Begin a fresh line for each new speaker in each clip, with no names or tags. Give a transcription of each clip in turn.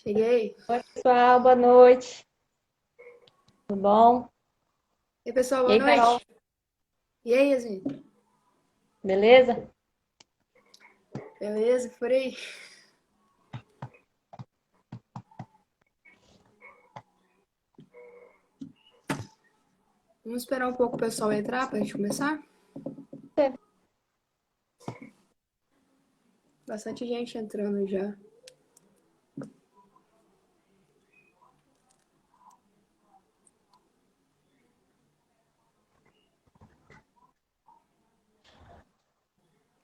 Cheguei.
Oi, pessoal, boa noite. Tudo bom?
E aí, pessoal,
E
boa
aí, Carol,
noite. E aí, Yasmin?
beleza?
Beleza? Por aí? Vamos esperar um pouco o pessoal entrar pra gente começar? Bastante gente entrando já.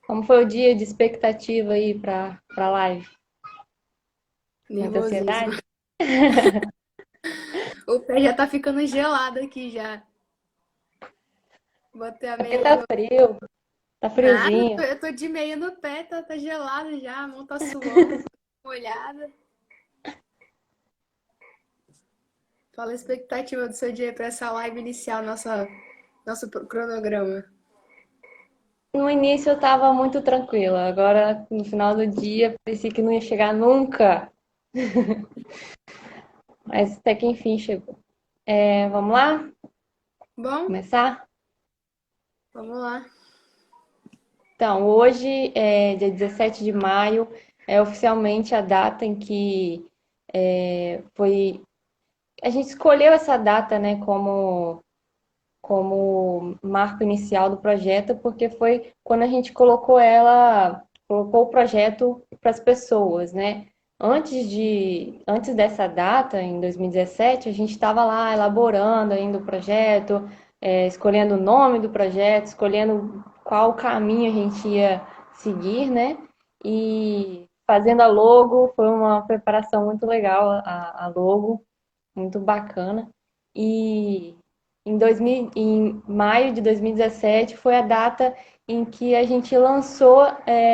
Como foi o dia de expectativa aí para live? Muita
Nervosíssimo.
ansiedade?
O pé já tá ficando gelado aqui já. Botei a
É porque
meia
tá
no...
frio, tá
Nada,
friozinho.
eu tô de meia no pé, tá gelado já. A mão tá suando, molhada. Fala a expectativa do seu dia pra essa live inicial, nosso cronograma.
No início eu tava muito tranquila, agora no final do dia parecia que não ia chegar nunca, mas até que enfim chegou. Vamos lá?
Bom,
Começar?
vamos lá.
Então, hoje é dia 17 de maio, é oficialmente a data em que foi. A gente escolheu essa data, né, como marco inicial do projeto, porque foi quando a gente colocou o projeto para as pessoas, né? Antes dessa data, em 2017, a gente estava lá elaborando ainda o projeto, escolhendo o nome do projeto, escolhendo qual caminho a gente ia seguir, né? E fazendo a logo, foi uma preparação muito legal, a logo, muito bacana. E em maio de 2017 foi a data em que a gente lançou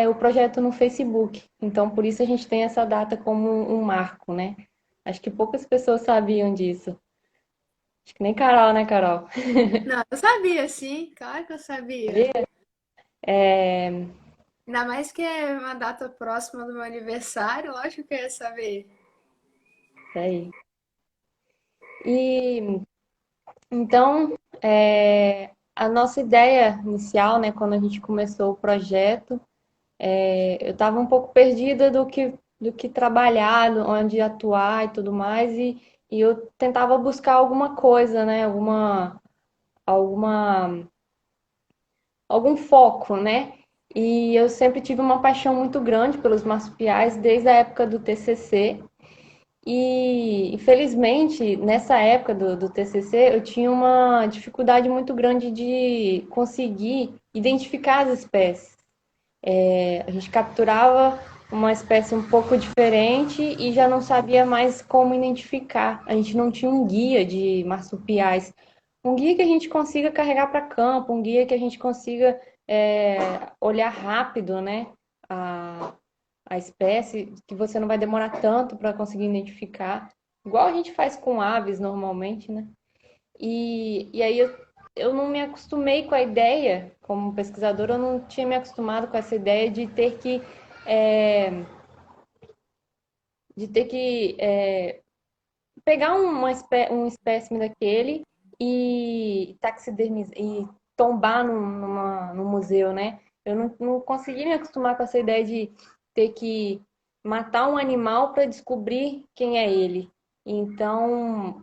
o projeto no Facebook. Então, por isso a gente tem essa data como um marco, né? Acho que poucas pessoas sabiam disso. Acho que nem Carol, né, Carol?
Não, eu sabia, sim. Claro que eu sabia.
Sabia? É,
Ainda mais que é uma data próxima do meu aniversário, lógico que eu ia saber.
isso aí. E então, a nossa ideia inicial, né, quando a gente começou o projeto, eu estava um pouco perdida do que trabalhar, onde atuar e tudo mais, e eu tentava buscar alguma coisa, né? Alguma, algum foco, né? E eu sempre tive uma paixão muito grande pelos marsupiais desde a época do TCC. E, infelizmente, nessa época do TCC, eu tinha uma dificuldade muito grande de conseguir identificar as espécies. A gente capturava uma espécie um pouco diferente e já não sabia mais como identificar. A gente não tinha um guia de marsupiais, um guia que a gente consiga carregar para campo, um guia que a gente consiga olhar rápido, né, a, a espécie, que você não vai demorar tanto para conseguir identificar, igual a gente faz com aves normalmente, né? E aí eu não me acostumei com a ideia, como pesquisadora, eu não tinha me acostumado com essa ideia é, de ter que pegar um espécime daquele e taxidermizar e tombar num museu, né? Eu não consegui me acostumar com essa ideia de ter que matar um animal para descobrir quem é ele. Então,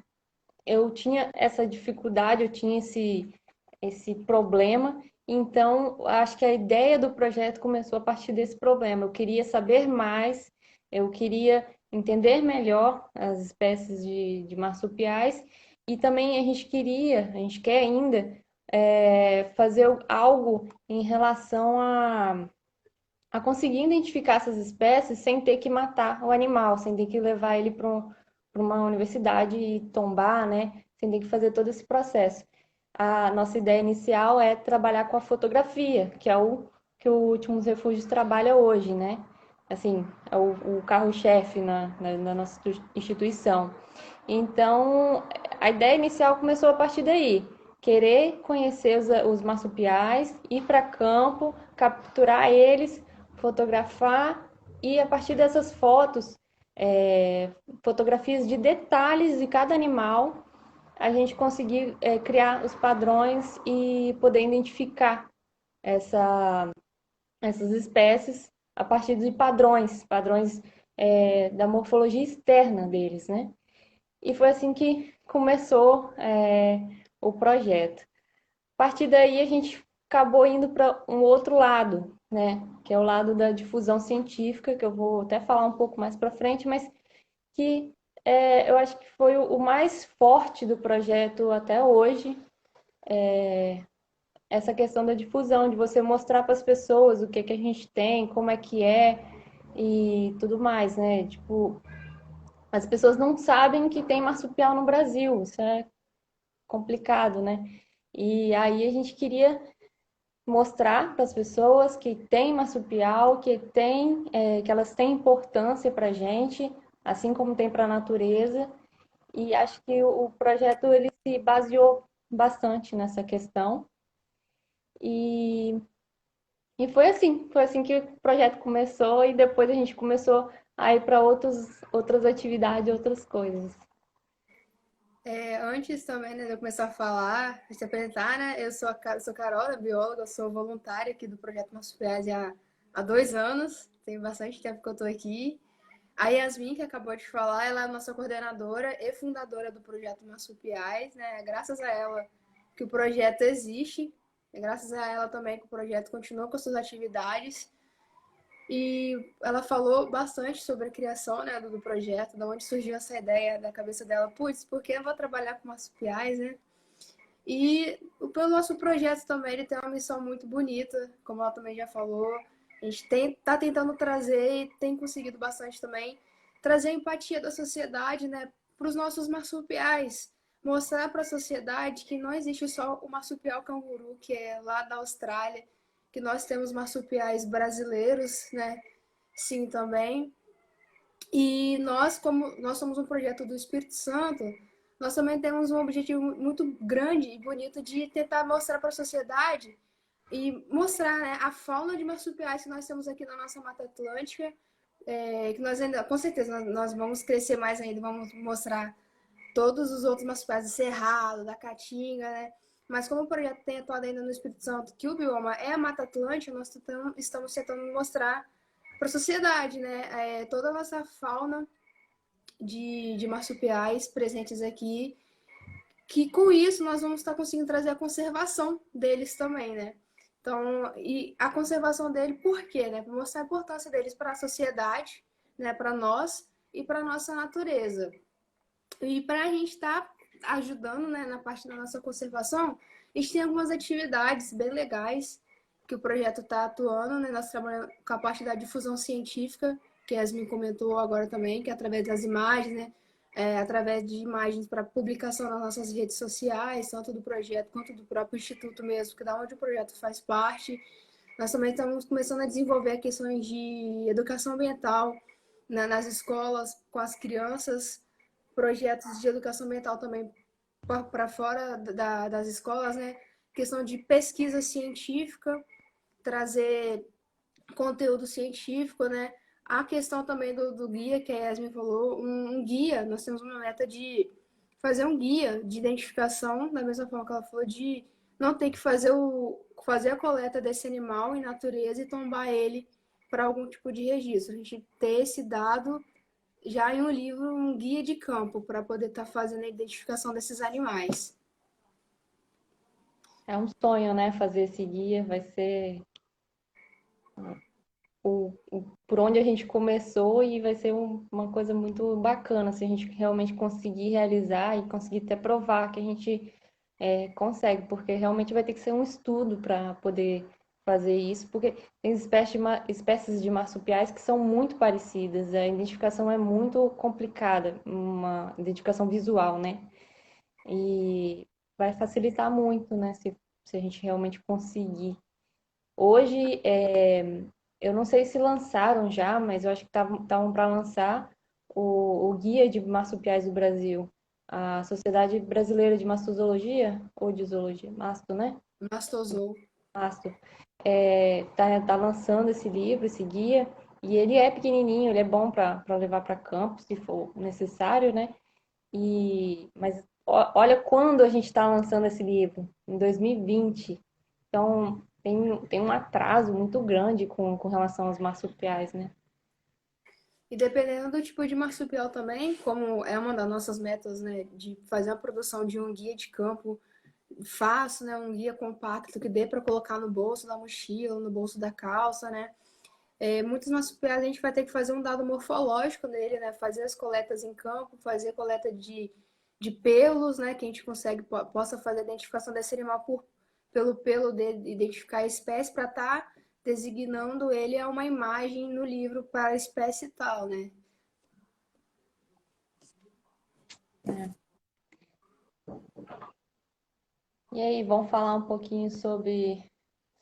eu tinha essa dificuldade, eu tinha esse problema. Então, acho que a ideia do projeto começou a partir desse problema. Eu queria saber mais, eu queria entender melhor as espécies de marsupiais e também a gente quer ainda fazer algo em relação a conseguir identificar essas espécies sem ter que matar o animal, sem ter que levar ele para uma universidade e tombar, né? Sem ter que fazer todo esse processo. A nossa ideia inicial é trabalhar com a fotografia, que é o que o Últimos Refúgios trabalha hoje, né? Assim, é o carro-chefe na nossa instituição. Então, a ideia inicial começou a partir daí. Querer conhecer os marsupiais, ir para campo, capturar eles, fotografar e a partir dessas fotos fotografias de detalhes de cada animal, a gente conseguir criar os padrões e poder identificar essa, essas espécies a partir de padrões da morfologia externa deles, né? E foi assim que começou o projeto. A partir daí, a gente acabou indo para um outro lado, né? Que é o lado da difusão científica, que eu vou até falar um pouco mais para frente, mas que eu acho que foi o mais forte do projeto até hoje, essa questão da difusão, de você mostrar para as pessoas o que que a gente tem, como é que é e tudo mais, né? Tipo, as pessoas não sabem que tem marsupial no Brasil, isso é complicado, né? E aí a gente queria mostrar para as pessoas que tem marsupial, que elas têm importância para a gente, assim como tem para a natureza. E acho que o projeto ele se baseou bastante nessa questão. E, e foi assim que o projeto começou e depois a gente começou a ir para outras atividades, outras coisas.
Antes também, né, de eu começar a falar, de se apresentar, né, eu sou sou Carol, bióloga, eu sou voluntária aqui do Projeto Marsupiais há 2 anos, tem bastante tempo que eu estou aqui. A Yasmin, que acabou de falar, ela é a nossa coordenadora e fundadora do Projeto Marsupiais, né, graças a ela que o projeto existe, é graças a ela também que o projeto continua com suas atividades. E ela falou bastante sobre a criação, né, do projeto, da onde surgiu essa ideia da cabeça dela. Putz, por que eu vou trabalhar com marsupiais, né? E pelo nosso projeto também, ele tem uma missão muito bonita, como ela também já falou. A gente tá tentando trazer e tem conseguido bastante também, trazer a empatia da sociedade, né, para os nossos marsupiais. Mostrar para a sociedade que não existe só o marsupial canguru, que é lá da Austrália, que nós temos marsupiais brasileiros, né? Sim, também. E nós, como nós somos um projeto do Espírito Santo, nós também temos um objetivo muito grande e bonito de tentar mostrar para a sociedade e mostrar, né, a fauna de marsupiais que nós temos aqui na nossa Mata Atlântica, que nós ainda, com certeza, nós vamos crescer mais ainda, vamos mostrar todos os outros marsupiais do Cerrado, da Caatinga, né? Mas como o projeto tem atuado ainda no Espírito Santo, que o bioma é a Mata Atlântica, nós estamos tentando mostrar para a sociedade, né? Toda a nossa fauna de marsupiais presentes aqui, que com isso nós vamos estar conseguindo trazer a conservação deles também, né? Então, e a conservação dele, por quê? Né? Para mostrar a importância deles para a sociedade, né? Para nós e para a nossa natureza. E para a gente estar ajudando, né, na parte da nossa conservação, a gente tem algumas atividades bem legais que o projeto está atuando, né? Nós trabalhamos com a parte da difusão científica, que a Yasmin comentou agora também, que é através das imagens, né? Através de imagens para publicação nas nossas redes sociais, tanto do projeto quanto do próprio instituto mesmo, que é da onde o projeto faz parte. Nós também estamos começando a desenvolver questões de educação ambiental, né, nas escolas, com as crianças, projetos de educação ambiental também para fora das escolas, né? Questão de pesquisa científica, trazer conteúdo científico, né? A questão também do guia, que a Yasmin falou, um guia, nós temos uma meta de fazer um guia de identificação, da mesma forma que ela falou, de não ter que fazer a coleta desse animal em natureza e tombar ele para algum tipo de registro. A gente ter esse dado já em um livro, um guia de campo, para poder estar fazendo a identificação desses animais.
É um sonho, né, fazer esse guia, vai ser por onde a gente começou e vai ser uma coisa muito bacana se a gente realmente conseguir realizar e conseguir até provar que a gente consegue, porque realmente vai ter que ser um estudo para poder fazer isso, porque tem espécies de marsupiais que são muito parecidas, a identificação é muito complicada, uma identificação visual, né? E vai facilitar muito, né, se a gente realmente conseguir. Hoje, eu não sei se lançaram já, mas eu acho que estavam para lançar o Guia de Marsupiais do Brasil. A Sociedade Brasileira de Mastozologia, ou de Zoologia, Masto, né?
Mastozou.
Masto. Tá lançando esse livro, esse guia, E ele é pequenininho, ele é bom para levar para campo, se for necessário, né? Mas olha quando a gente está lançando esse livro, em 2020. Então, tem um atraso muito grande com relação aos marsupiais, né?
E dependendo do tipo de marsupial também, como é uma das nossas metas, né, de fazer a produção de um guia de campo fácil, né, um guia compacto que dê para colocar no bolso da mochila, no bolso da calça, né? Muitos marsupiais a gente vai ter que fazer um dado morfológico nele, né? Fazer as coletas em campo, fazer coleta de pelos, né? Que a gente possa fazer a identificação desse animal pelo pelo dele, identificar a espécie para estar designando ele a uma imagem no livro para a espécie tal, né?
E aí, vamos falar um pouquinho sobre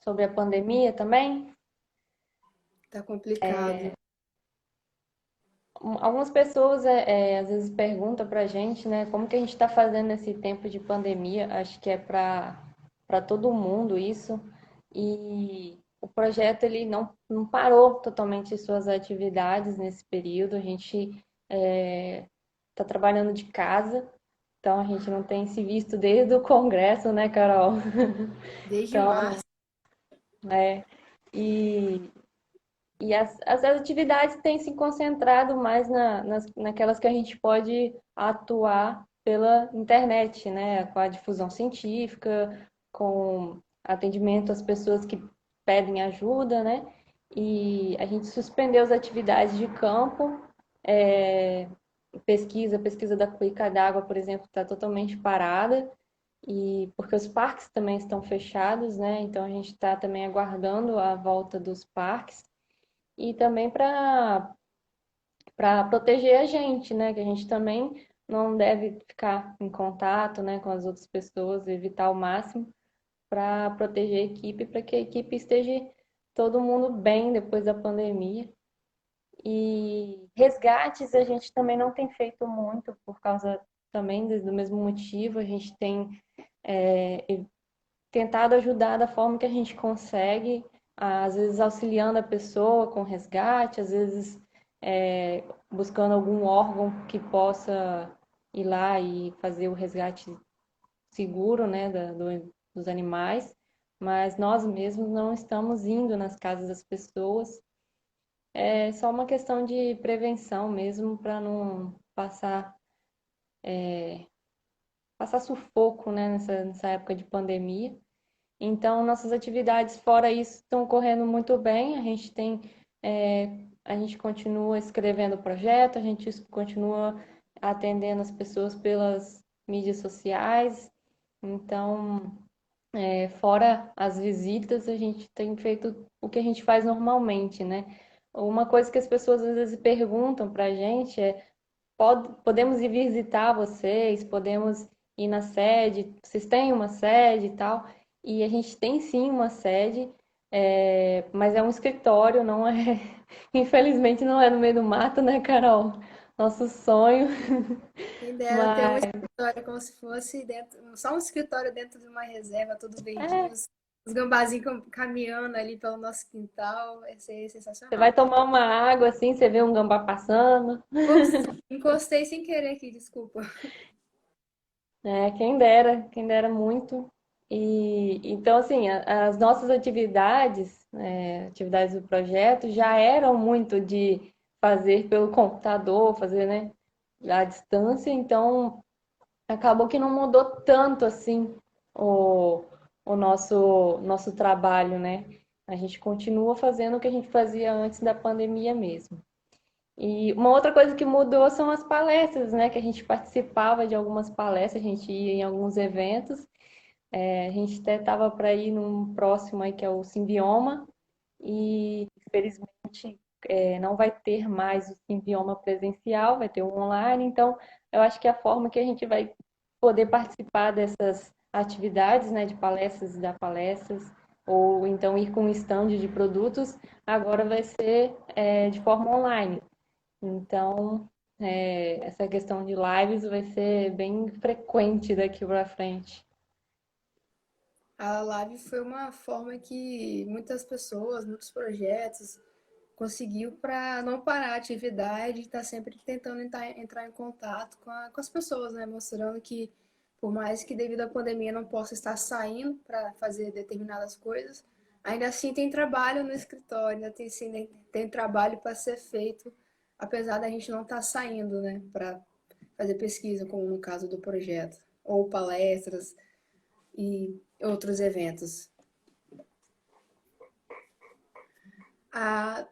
a pandemia também?
Tá complicado.
Algumas pessoas às vezes perguntam pra gente, né, como que a gente está fazendo nesse tempo de pandemia. Acho que é para todo mundo isso. E o projeto ele não parou totalmente suas atividades nesse período. A gente está trabalhando de casa, então a gente não tem se visto desde o congresso, né, Carol?
Desde
Então,
março,
é, e as atividades têm se concentrado mais naquelas que a gente pode atuar pela internet, né? Com a difusão científica, com atendimento às pessoas que pedem ajuda, né? E a gente suspendeu as atividades de campo, é, pesquisa da cuíca d'água, por exemplo, está totalmente parada, e porque os parques também estão fechados, né? Então a gente está também aguardando a volta dos parques e também para proteger a gente, né? Que a gente também não deve ficar em contato, né, com as outras pessoas, evitar ao máximo para proteger a equipe, para que a equipe esteja todo mundo bem depois da pandemia. E resgates a gente também não tem feito muito por causa também do mesmo motivo. A gente tem tentado ajudar da forma que a gente consegue, às vezes auxiliando a pessoa com resgate, às vezes buscando algum órgão que possa ir lá e fazer o resgate seguro, né, dos animais, mas nós mesmos não estamos indo nas casas das pessoas. É só uma questão de prevenção mesmo para não passar sufoco, né, nessa época de pandemia. Então, nossas atividades fora isso estão correndo muito bem. A gente continua escrevendo o projeto, a gente continua atendendo as pessoas pelas mídias sociais. Então, fora as visitas, a gente tem feito o que a gente faz normalmente, né? Uma coisa que as pessoas às vezes perguntam para a gente é: podemos ir visitar vocês, podemos ir na sede, vocês têm uma sede e tal. E a gente tem sim uma sede, mas é um escritório, não é. Infelizmente não é no meio do mato, né, Carol? Nosso sonho.
quem dera ter um
Mas
escritório como se fosse dentro, só um escritório dentro de uma reserva, todo verdinho,
é,
os gambazinhos caminhando ali pelo nosso quintal, vai ser
você vai
sensacional.
tomar uma água assim, você vê um gambá passando.
Ops, encostei sem querer aqui, desculpa.
Quem dera muito. E então, assim, as nossas atividades, atividades do projeto, já eram muito de fazer pelo computador, fazer, né, à distância, então acabou que não mudou tanto assim o, o nosso trabalho, né? A gente continua fazendo o que a gente fazia antes da pandemia mesmo. E uma outra coisa que mudou são as palestras, né? Que a gente participava de algumas palestras, a gente ia em alguns eventos. A gente até estava para ir num próximo aí que é o Simbioma, e infelizmente não vai ter mais o Simbioma presencial, vai ter um online. Então, eu acho que a forma que a gente vai poder participar dessas atividades, né, de palestras e dar palestras, ou então ir com um stand de produtos, agora vai ser de forma online. Então, essa questão de lives vai ser bem frequente daqui para frente.
A live foi uma forma que muitas pessoas, muitos projetos conseguiu para não parar a atividade, estar sempre tentando entrar em contato com as pessoas, né? Mostrando que, por mais que devido à pandemia não possa estar saindo para fazer determinadas coisas, ainda assim tem trabalho no escritório, ainda tem, sim, tem trabalho para ser feito, apesar da gente não estar saindo, né? Para fazer pesquisa, como no caso do projeto, ou palestras e outros eventos.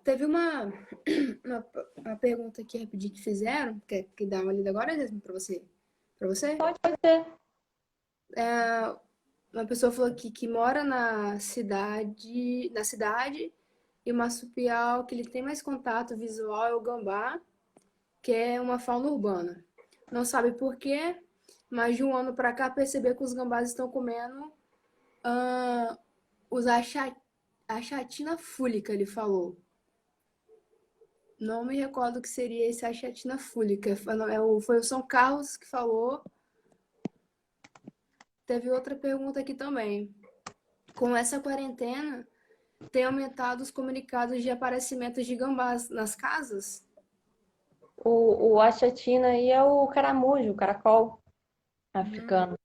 Teve uma pergunta aqui rapidinho que fizeram, que dá uma lida agora mesmo para você. Para você?
Pode ser.
Uma pessoa falou aqui que mora na cidade, e o marsupial que ele tem mais contato visual é o gambá, que é uma fauna urbana. Não sabe por quê, mas de um ano para cá percebeu que os gambás estão comendo ah, os achatina fúlica, ele falou. Não me recordo o que seria esse achatina fúlica. Foi o São Carlos que falou. Teve outra pergunta aqui também. Com essa quarentena, tem aumentado os comunicados de aparecimentos de gambás nas casas?
O Achatina aí é o caramujo, o caracol
Hum.
africano.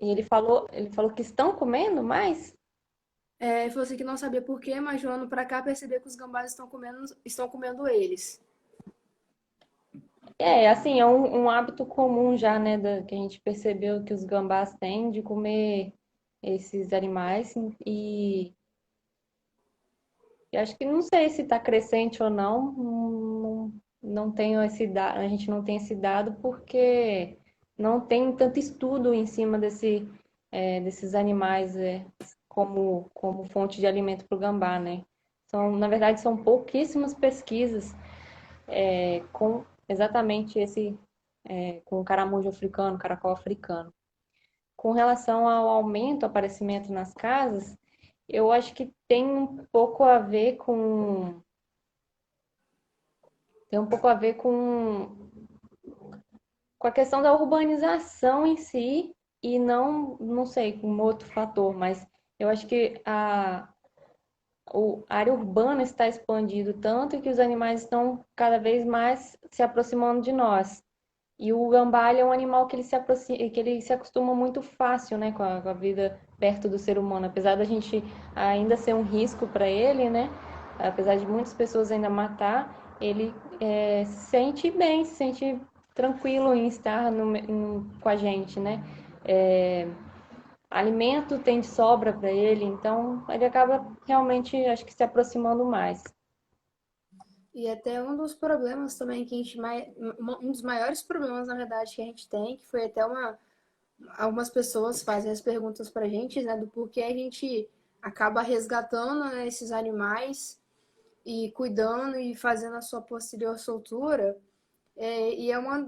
E ele falou que estão comendo mais?
Ele falou assim que não sabia por quê, mas de um ano para cá percebeu que os gambás estão comendo eles.
É, assim, é um hábito comum já, né, que a gente percebeu que os gambás têm de comer esses animais e acho que não sei se está crescente ou não, não tenho esse dado, a gente não tem esse dado porque não tem tanto estudo em cima desses animais como fonte de alimento para o gambá, né? Na verdade, são pouquíssimas pesquisas com exatamente com o caramujo africano, caracol africano. Com relação ao aumento, aparecimento nas casas, eu acho que tem um pouco a ver com a questão da urbanização em si e não sei, com outro fator, mas eu acho que a área urbana está expandindo tanto que os animais estão cada vez mais se aproximando de nós. E o gambá é um animal que ele se acostuma muito fácil, né, com a vida perto do ser humano. Apesar da gente ainda ser um risco para ele, né, apesar de muitas pessoas ainda matar, ele se sente bem, se sente tranquilo em estar com a gente, né. É, alimento tem de sobra para ele, então ele acaba realmente, acho que se aproximando mais.
E até um dos problemas também que um dos maiores problemas, na verdade, que a gente tem, que foi até algumas pessoas fazem as perguntas pra gente, né, do porquê a gente acaba resgatando, né, esses animais e cuidando e fazendo a sua posterior soltura. E é uma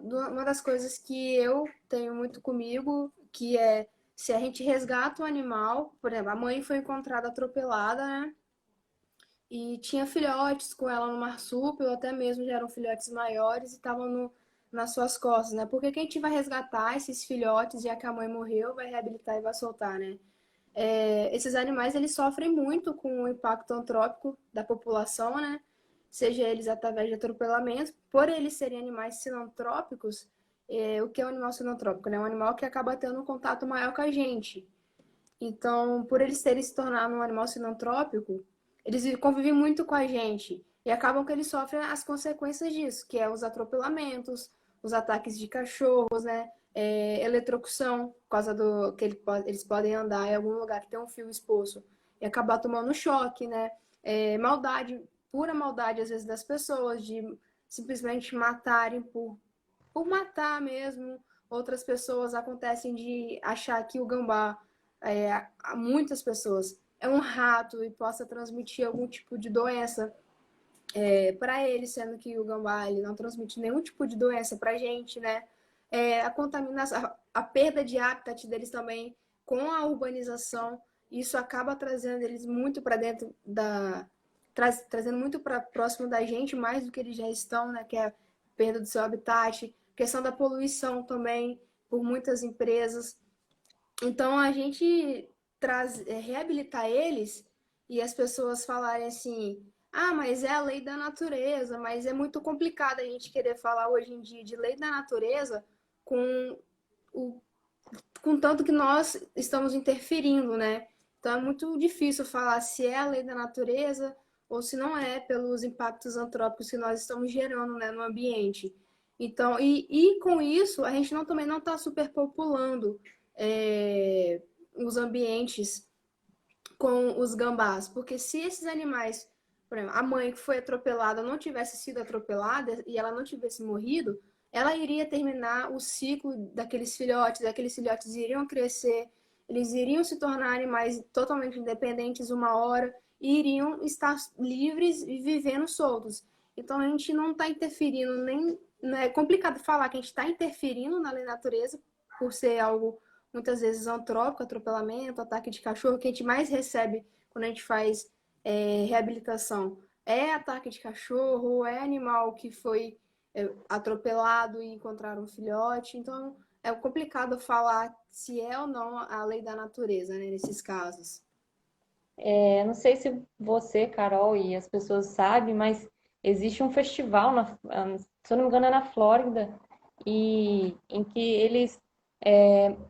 das coisas que eu tenho muito comigo, que é se a gente resgata um animal, por exemplo, a mãe foi encontrada atropelada, né? E tinha filhotes com ela no marsúpio, ou até mesmo já eram filhotes maiores e estavam nas suas costas, né? Porque quem a gente vai resgatar esses filhotes, já que a mãe morreu, vai reabilitar e vai soltar, né? Esses animais, eles sofrem muito com o impacto antrópico da população, né? Seja eles através de atropelamento, por eles serem animais sinantrópicos, o que é um animal sinantrópico? Né? É um animal que acaba tendo um contato maior com a gente. Então, por eles terem se tornado um animal sinantrópico, eles convivem muito com a gente e acabam que eles sofrem as consequências disso, que é os atropelamentos, os ataques de cachorros, né? Eletrocução, por causa do que eles podem andar em algum lugar que tem um fio exposto e acabar tomando choque, né? Maldade, pura maldade às vezes das pessoas, de simplesmente matarem por matar mesmo. Outras pessoas acontecem de achar que o gambá, a muitas pessoas, é um rato e possa transmitir algum tipo de doença para ele, sendo que o gambá ele não transmite nenhum tipo de doença para a gente, né? A contaminação, a perda de habitat deles também com a urbanização, isso acaba trazendo eles muito para dentro trazendo muito para próximo da gente, mais do que eles já estão, né? Que é a perda do seu habitat, questão da poluição também por muitas empresas. Então a gente reabilitar eles e as pessoas falarem assim, ah, mas é a lei da natureza, mas é muito complicado a gente querer falar hoje em dia de lei da natureza com o com tanto que nós estamos interferindo, né? Então é muito difícil falar se é a lei da natureza ou se não é pelos impactos antrópicos que nós estamos gerando, né, no ambiente. Então, com isso, a gente também não está superpopulando os ambientes com os gambás, porque se esses animais, por exemplo, a mãe que foi atropelada não tivesse sido atropelada e ela não tivesse morrido, ela iria terminar o ciclo daqueles filhotes, aqueles filhotes iriam crescer, eles iriam se tornar animais totalmente independentes uma hora e iriam estar livres e vivendo soltos. Então a gente não está interferindo nem. É complicado falar que a gente está interferindo na lei da natureza por ser algo muitas vezes antrópico, atropelamento, ataque de cachorro, que a gente mais recebe quando a gente faz reabilitação. É ataque de cachorro, é animal que foi atropelado e encontraram um filhote. Então, é complicado falar se é ou não a lei da natureza, né, nesses casos.
Não sei se você, Carol, e as pessoas sabem, mas existe um festival, se eu não me engano, é na Flórida, e em que eles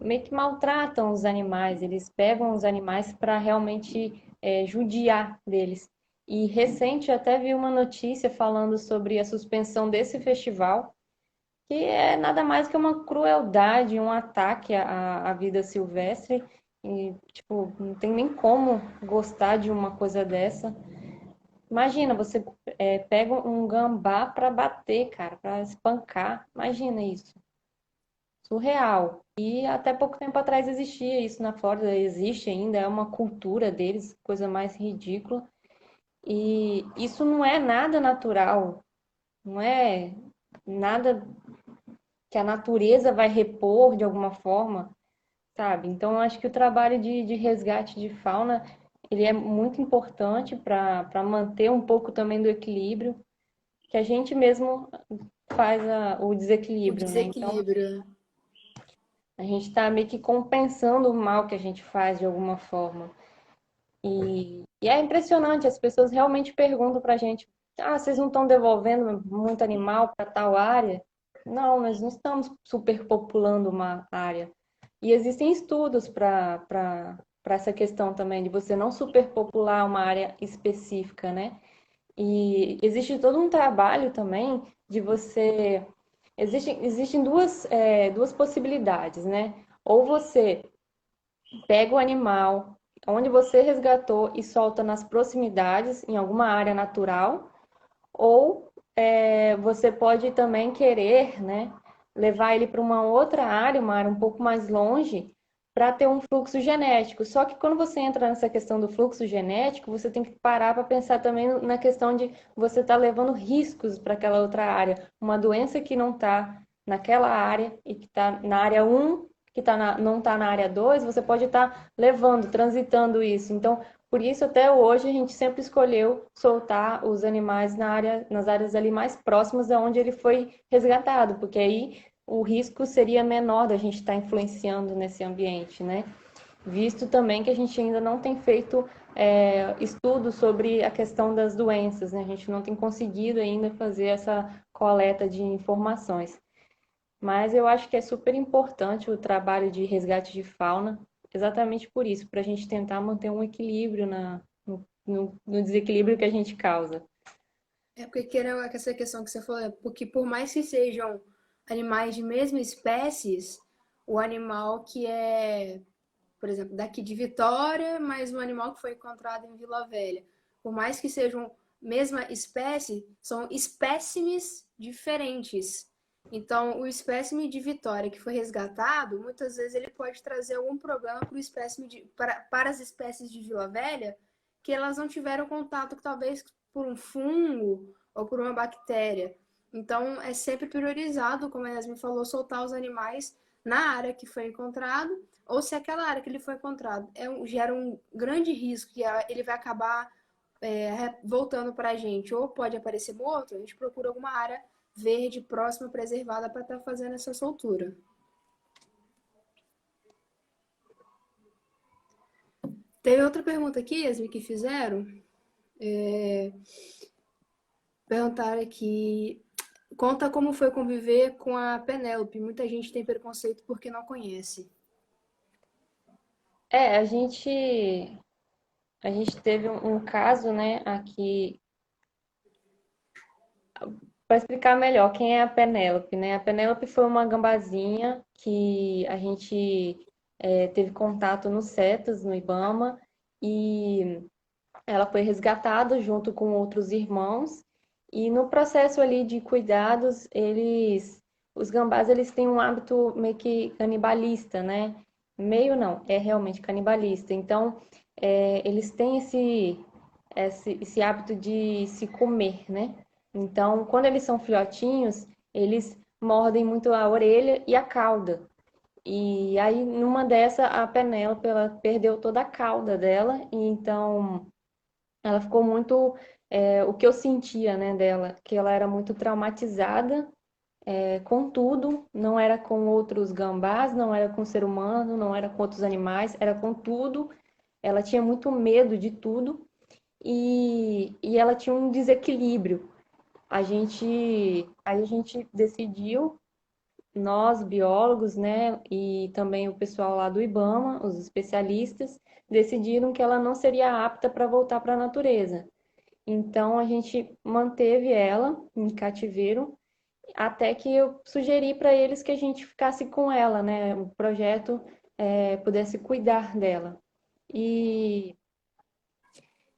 meio que maltratam os animais, eles pegam os animais para realmente judiar deles. E recente eu até vi uma notícia falando sobre a suspensão desse festival, que é nada mais que uma crueldade, um ataque à vida silvestre. E, tipo, não tem nem como gostar de uma coisa dessa. Imagina, você pega um gambá para bater, cara, para espancar. Imagina isso. Surreal. E até pouco tempo atrás existia isso na Flórida, existe ainda, é uma cultura deles, coisa mais ridícula. E isso não é nada natural, não é nada que a natureza vai repor de alguma forma, sabe? Então, eu acho que o trabalho de resgate de fauna, ele é muito importante para manter um pouco também do equilíbrio, que a gente mesmo faz o
O
desequilíbrio, né? Então,
desequilíbrio.
a gente está meio que compensando o mal que a gente faz de alguma forma. E é impressionante, as pessoas realmente perguntam para a gente: ah, vocês não estão devolvendo muito animal para tal área? Não, nós não estamos superpopulando uma área. E existem estudos para essa questão também, de você não superpopular uma área específica, né? E existe todo um trabalho também de você. Existem duas possibilidades, né? Ou você pega o animal onde você resgatou e solta nas proximidades, em alguma área natural, ou você pode também querer, né, levar ele para uma área um pouco mais longe, para ter um fluxo genético. Só que quando você entra nessa questão do fluxo genético, você tem que parar para pensar também na questão de você estar levando riscos para aquela outra área. Uma doença que não está naquela área e que está na área um, que não está na área 2, você pode estar levando, transitando isso. Então, por isso, até hoje, a gente sempre escolheu soltar os animais nas áreas ali mais próximas da onde ele foi resgatado, porque aí o risco seria menor da gente estar influenciando nesse ambiente, né? Visto também que a gente ainda não tem feito estudos sobre a questão das doenças, né? A gente não tem conseguido ainda fazer essa coleta de informações. Mas eu acho que é super importante o trabalho de resgate de fauna, exatamente por isso, para a gente tentar manter um equilíbrio no desequilíbrio que a gente causa.
É porque queira essa questão que você falou, porque por mais que sejam animais de mesma espécies, o animal que é, por exemplo, daqui de Vitória, mas um animal que foi encontrado em Vila Velha, por mais que sejam mesma espécie, são espécimes diferentes. Então, o espécime de Vitória que foi resgatado, muitas vezes ele pode trazer algum problema para as espécies de Vila Velha, que elas não tiveram contato, talvez por um fungo ou por uma bactéria. Então, é sempre priorizado, como a Yasmin falou, soltar os animais na área que foi encontrado, ou se aquela área que ele foi encontrado gera um grande risco que ele vai acabar voltando para a gente, ou pode aparecer morto, a gente procura alguma área verde, próxima, preservada, para estar fazendo essa soltura. Teve outra pergunta aqui, Yasmin, que fizeram. É, perguntaram aqui, conta como foi conviver com a Penélope. Muita gente tem preconceito porque não conhece.
É, a gente teve um caso, né, aqui, para explicar melhor quem é a Penélope, né? A Penélope foi uma gambazinha que a gente teve contato no CETAS, no IBAMA, e ela foi resgatada junto com outros irmãos. E no processo ali de cuidados, os gambás, eles têm um hábito meio que canibalista, né? Meio não, é realmente canibalista. Então, eles têm esse hábito de se comer, né? Então, quando eles são filhotinhos, eles mordem muito a orelha e a cauda. E aí, numa dessa, a Penélope, ela perdeu toda a cauda dela, e então ela ficou muito, o que eu sentia, né, dela, que ela era muito traumatizada, com tudo, não era com outros gambás, não era com o ser humano, não era com outros animais, era com tudo. Ela tinha muito medo de tudo e ela tinha um desequilíbrio. Aí a gente decidiu, nós biólogos, né, e também o pessoal lá do IBAMA, os especialistas, decidiram que ela não seria apta para voltar para a natureza. Então a gente manteve ela em cativeiro até que eu sugeri para eles que a gente ficasse com ela, né? O projeto pudesse cuidar dela. E,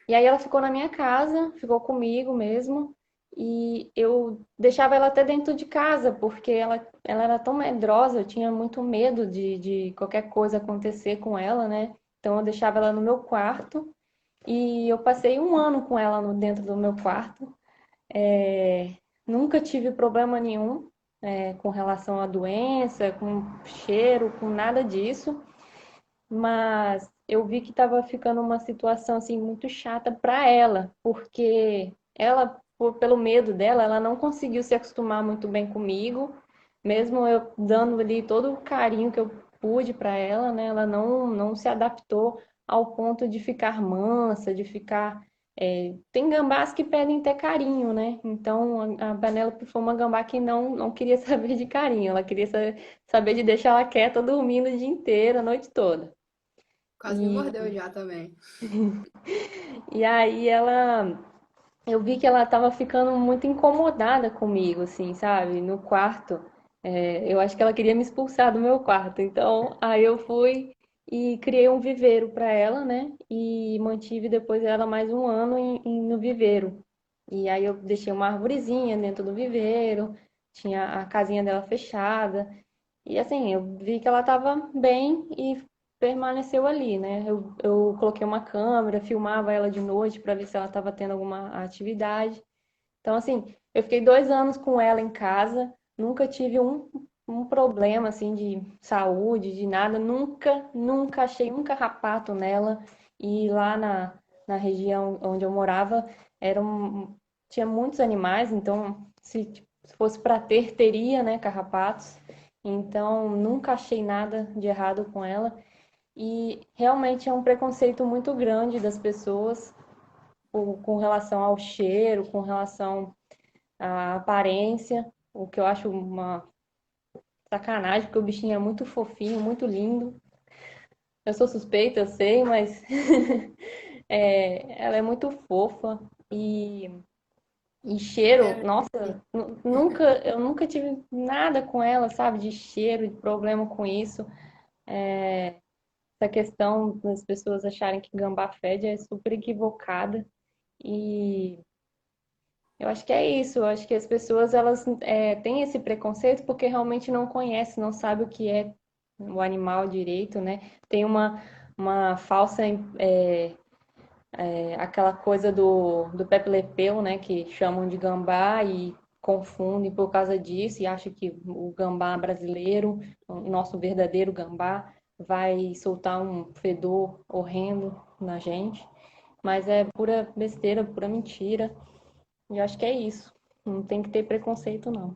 e aí ela ficou na minha casa, ficou comigo mesmo. E eu deixava ela até dentro de casa, porque ela era tão medrosa, eu tinha muito medo de qualquer coisa acontecer com ela, né? Então eu deixava ela no meu quarto e eu passei um ano com ela dentro do meu quarto. Nunca tive problema nenhum, com relação à doença, com cheiro, com nada disso, mas eu vi que estava ficando uma situação assim muito chata para ela, porque ela, pelo medo dela, ela não conseguiu se acostumar muito bem comigo, mesmo eu dando ali todo o carinho que eu pude para ela, né? Ela não se adaptou ao ponto de ficar mansa, de ficar. Tem gambás que pedem até carinho, né? Então a Penélope foi uma gambá que não queria saber de carinho, ela queria saber de deixar ela quieta dormindo o dia inteiro, a noite toda.
Quase me
E,
mordeu já também.
e aí eu vi que ela estava ficando muito incomodada comigo, assim, sabe? No quarto. Eu acho que ela queria me expulsar do meu quarto. Então, aí eu fui e criei um viveiro para ela, né? E mantive depois ela mais um ano no viveiro. E aí eu deixei uma arvorezinha dentro do viveiro, tinha a casinha dela fechada. E assim, eu vi que ela estava bem e permaneceu ali, né? Eu coloquei uma câmera, filmava ela de noite para ver se ela estava tendo alguma atividade. Então, assim, eu fiquei 2 anos com ela em casa, nunca tive um problema, assim, de saúde, de nada, nunca achei um carrapato nela. E lá na região onde eu morava, tinha muitos animais, então, se fosse para ter, teria, né, carrapatos. Então, nunca achei nada de errado com ela. E realmente é um preconceito muito grande das pessoas com relação ao cheiro, com relação à aparência, o que eu acho uma sacanagem, porque o bichinho é muito fofinho, muito lindo. Eu sou suspeita, eu sei, mas ela é muito fofa e cheiro,
É,
nossa, eu nunca tive nada com ela, sabe, de cheiro, de problema com isso. Essa questão das pessoas acharem que gambá fede é super equivocada. E eu acho que é isso. Eu acho que as pessoas elas têm esse preconceito porque realmente não conhecem, não sabem o que é o animal direito, né? Tem uma falsa, aquela coisa do Pepe-Le-Pew, né? Que chamam de gambá e confundem por causa disso e acham que o gambá brasileiro, o nosso verdadeiro gambá, vai soltar um fedor horrendo na gente. Mas é pura besteira, pura mentira. E eu acho que é isso. Não tem que ter preconceito, não.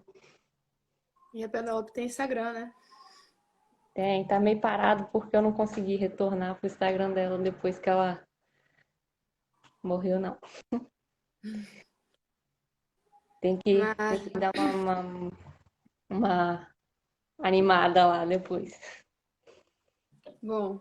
e a Penélope tem Instagram, né?
Tem, tá meio parado porque eu não consegui retornar pro Instagram dela depois que ela morreu, não. Tem
Mas,
que dar uma animada lá depois.
bom,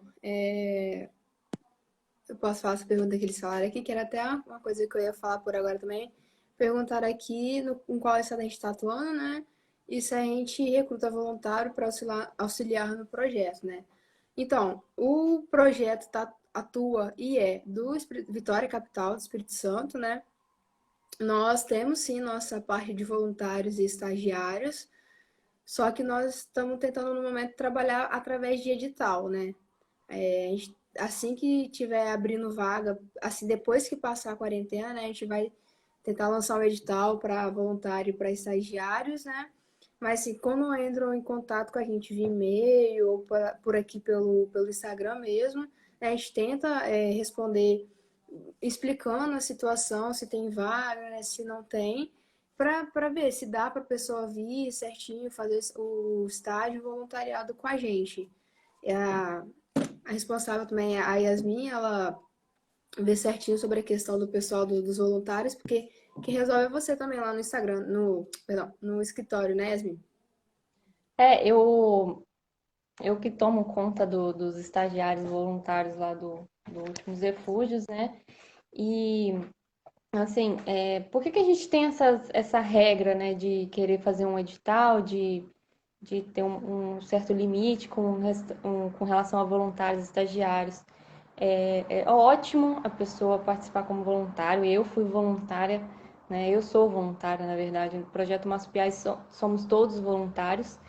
eu posso falar essa pergunta que eles falaram aqui, que era até uma coisa que eu ia falar por agora também. Perguntaram aqui em qual estado a gente está atuando, né? E se a gente recruta voluntário para auxiliar no projeto, né? Então, o projeto atua e é do Vitória Capital, do Espírito Santo, né? Nós temos sim nossa parte de voluntários e estagiários, só que nós estamos tentando no momento trabalhar através de edital, né? Assim que tiver abrindo vaga, assim depois que passar a quarentena, né, a gente vai tentar lançar um edital para voluntário e para estagiários, né? Mas assim, quando entram em contato com a gente via e-mail ou por aqui pelo Instagram mesmo, né, a gente tenta responder explicando a situação, se tem vaga, né, se não tem, para ver se dá para a pessoa vir certinho, fazer o estágio voluntariado com a gente. A responsável também é a Yasmin, ela vê certinho sobre a questão do pessoal dos voluntários, porque quem resolve é você também lá no Instagram, perdão, no escritório, né, Yasmin?
É, eu que tomo conta dos estagiários voluntários lá do Últimos Refúgios, né? E, assim, por que que a gente tem essa regra, né, de querer fazer um edital, de ter um certo limite com relação a voluntários e estagiários? É ótimo a pessoa participar como voluntário. Eu fui voluntária, né? Eu sou voluntária, na verdade. No Projeto Massapiás somos todos voluntários,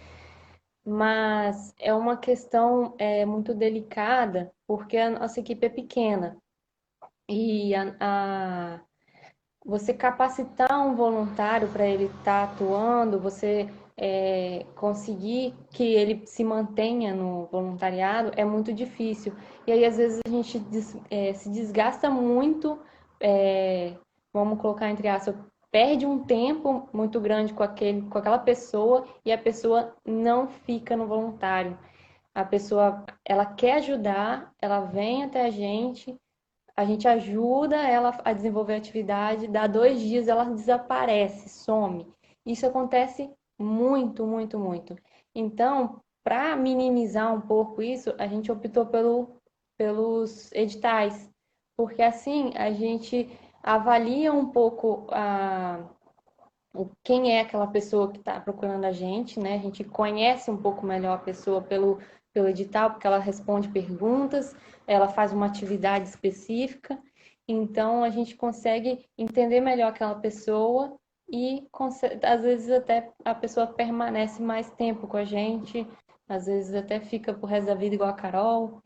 mas é uma questão muito delicada porque a nossa equipe é pequena e você capacitar um voluntário para ele estar atuando, você conseguir que ele se mantenha no voluntariado é muito difícil. E aí, às vezes, a gente se desgasta muito, vamos colocar entre aspas, perde um tempo muito grande com aquela pessoa e a pessoa não fica no voluntário. A pessoa, ela quer ajudar, ela vem até a gente ajuda ela a desenvolver a atividade, dá 2 dias ela desaparece, some. Isso acontece muito, muito, muito. Então, para minimizar um pouco isso, a gente optou pelos editais, porque assim a gente avalia um pouco quem é aquela pessoa que está procurando a gente, né? A gente conhece um pouco melhor a pessoa pelo edital, porque ela responde perguntas, ela faz uma atividade específica, então a gente consegue entender melhor aquela pessoa e às vezes até a pessoa permanece mais tempo com a gente, às vezes até fica pro resto da vida igual a Carol.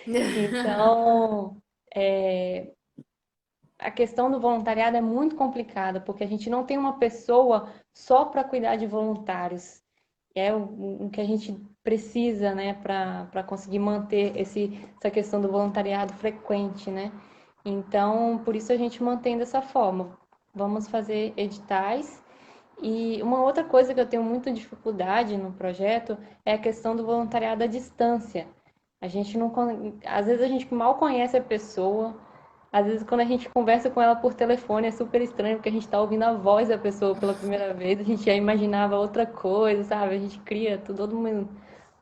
Então, a questão do voluntariado é muito complicada, porque a gente não tem uma pessoa só para cuidar de voluntários. É o que a gente precisa, né, para conseguir manter essa questão do voluntariado frequente, né? Então, por isso a gente mantém dessa forma. Vamos fazer editais. E uma outra coisa que eu tenho muita dificuldade no projeto é a questão do voluntariado à distância. A gente não, às vezes a gente mal conhece a pessoa, às vezes, quando a gente conversa com ela por telefone, é super estranho, porque a gente está ouvindo a voz da pessoa pela primeira vez, a gente já imaginava outra coisa, sabe? A gente cria toda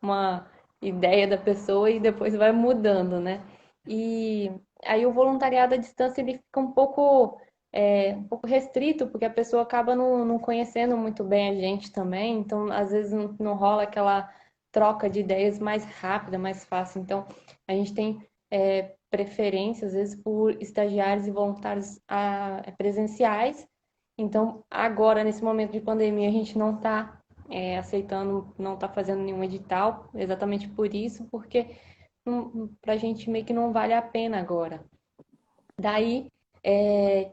uma ideia da pessoa e depois vai mudando, né? E aí o voluntariado à distância ele fica um pouco restrito, porque a pessoa acaba não conhecendo muito bem a gente também, então às vezes não rola aquela troca de ideias mais rápida, mais fácil. Então, a gente tem preferência, às vezes, por estagiários e voluntários presenciais. Então, agora, nesse momento de pandemia, a gente não está aceitando, não está fazendo nenhum edital, exatamente por isso, porque para a gente meio que não vale a pena agora. Daí,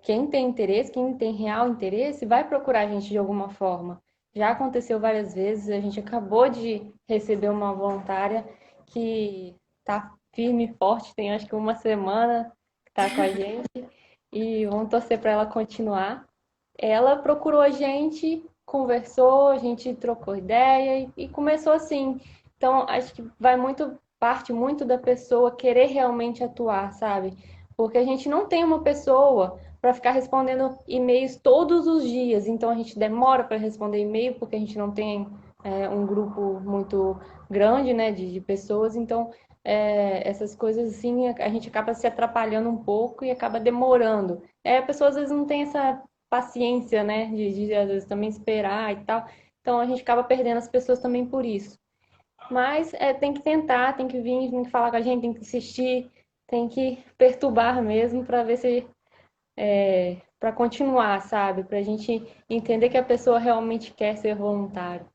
quem tem interesse, quem tem real interesse, vai procurar a gente de alguma forma. Já aconteceu várias vezes, a gente acabou de receber uma voluntária que está firme e forte, tem acho que uma semana que está com a gente, e vamos torcer para ela continuar. Ela procurou a gente, conversou, a gente trocou ideia e começou assim. Então, acho que vai muito, parte muito da pessoa querer realmente atuar, sabe? Porque a gente não tem uma pessoa para ficar respondendo e-mails todos os dias, então a gente demora para responder e-mail porque a gente não tem um grupo muito grande, né, de pessoas, então essas coisas assim a gente acaba se atrapalhando um pouco e acaba demorando. A pessoa às vezes não tem essa paciência, né, de às vezes também esperar e tal, então a gente acaba perdendo as pessoas também por isso. Mas tem que tentar, tem que vir, tem que falar com a gente, tem que insistir, tem que perturbar mesmo para ver se para continuar, sabe? Para a gente entender que a pessoa realmente quer ser voluntário.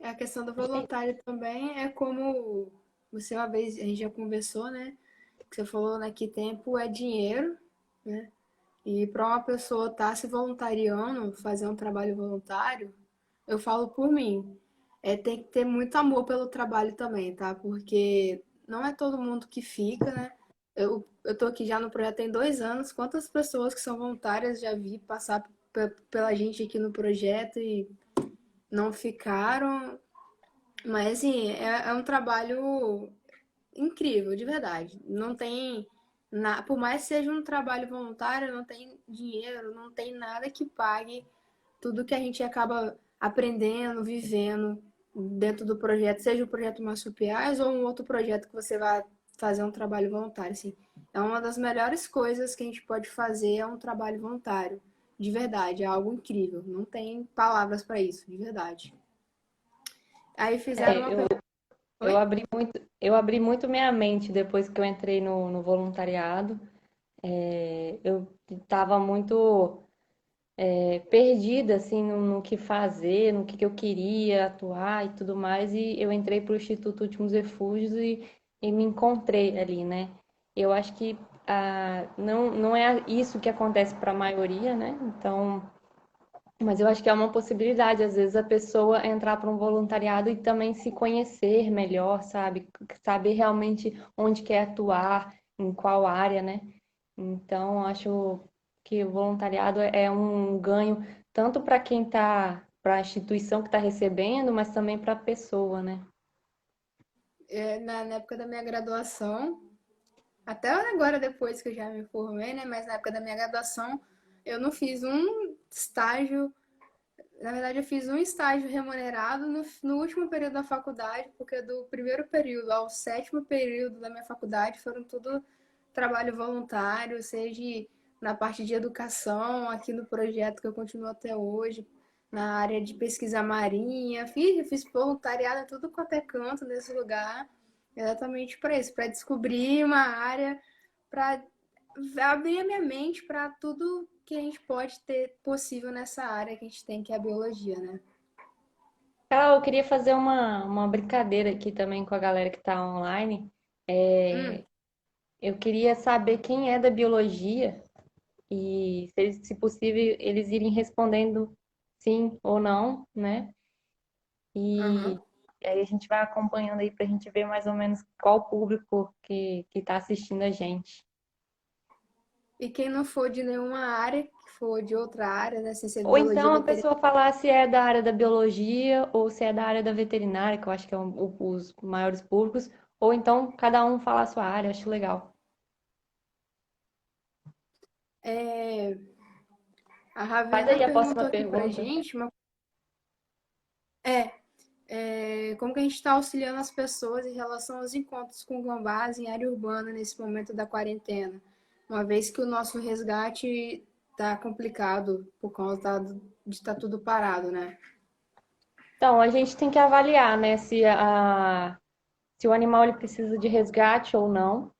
A questão do voluntário também é como você uma vez, a gente já conversou, né? Que você falou, né, que tempo é dinheiro, né? E para uma pessoa estar se voluntariando, fazer um trabalho voluntário, eu falo por mim, tem que ter muito amor pelo trabalho também, tá? Porque não é todo mundo que fica, né? Eu tô aqui já no projeto tem 2 anos. Quantas pessoas que são voluntárias já vi passar pela gente aqui no projeto e não ficaram. Mas assim, é um trabalho incrível, de verdade. Não tem. Por mais que seja um trabalho voluntário, não tem dinheiro, não tem nada que pague tudo que a gente acaba aprendendo, vivendo dentro do projeto, seja o projeto Marsupiais ou um outro projeto que você vai fazer um trabalho voluntário. Assim. É uma das melhores coisas que a gente pode fazer é um trabalho voluntário. De verdade, é algo incrível. Não tem palavras para isso, de verdade. Aí fizeram uma
Eu,
pergunta.
eu
Oi?
abri muito minha mente depois que eu entrei no voluntariado. Eu estava muito perdida assim no que fazer, no que eu queria atuar e tudo mais, e eu entrei para o Instituto Últimos Refúgios e me encontrei ali, né? Eu acho que não é isso que acontece para a maioria, né? Então, mas eu acho que é uma possibilidade, às vezes, a pessoa entrar para um voluntariado e também se conhecer melhor, sabe? Saber realmente onde quer atuar, em qual área, né? Então, acho que o voluntariado é um ganho tanto para quem está, para a instituição que está recebendo, mas também para a pessoa, né?
Na época da minha graduação, até agora depois que eu já me formei, né? Mas na época da minha graduação, eu não fiz um estágio. Na verdade, eu fiz um estágio remunerado no último período da faculdade, porque do primeiro período ao sétimo período da minha faculdade foram tudo trabalho voluntário, seja na parte de educação, aqui no projeto que eu continuo até hoje, na área de pesquisa marinha. Eu fiz voluntariado em tudo quanto é canto nesse lugar, exatamente para isso, para descobrir uma área, para abrir a minha mente para tudo que a gente pode ter possível nessa área que a gente tem, que é a biologia, né?
Carol, eu queria fazer uma brincadeira aqui também com a galera que está online.
Hum,
Eu queria saber quem é da biologia e, se possível, eles irem respondendo sim ou não, né?
aham.
E aí a gente vai acompanhando aí para a gente ver mais ou menos qual o público que está assistindo a gente.
E quem não for de nenhuma área, que for de outra área, né? Sem ser
Ou
biologia
então a
veterinária,
pessoa falar se é da área da biologia ou se é da área da veterinária, que eu acho que é os maiores públicos, ou então cada um falar a sua área, acho legal.
a
Faz
Ravena
aí a
perguntou
próxima
aqui pra
pergunta.
gente como que a gente está auxiliando as pessoas em relação aos encontros com gambás em área urbana nesse momento da quarentena, uma vez que o nosso resgate está complicado por conta de estar tudo parado, né?
Então, a gente tem que avaliar, né, se o animal ele precisa de resgate ou não.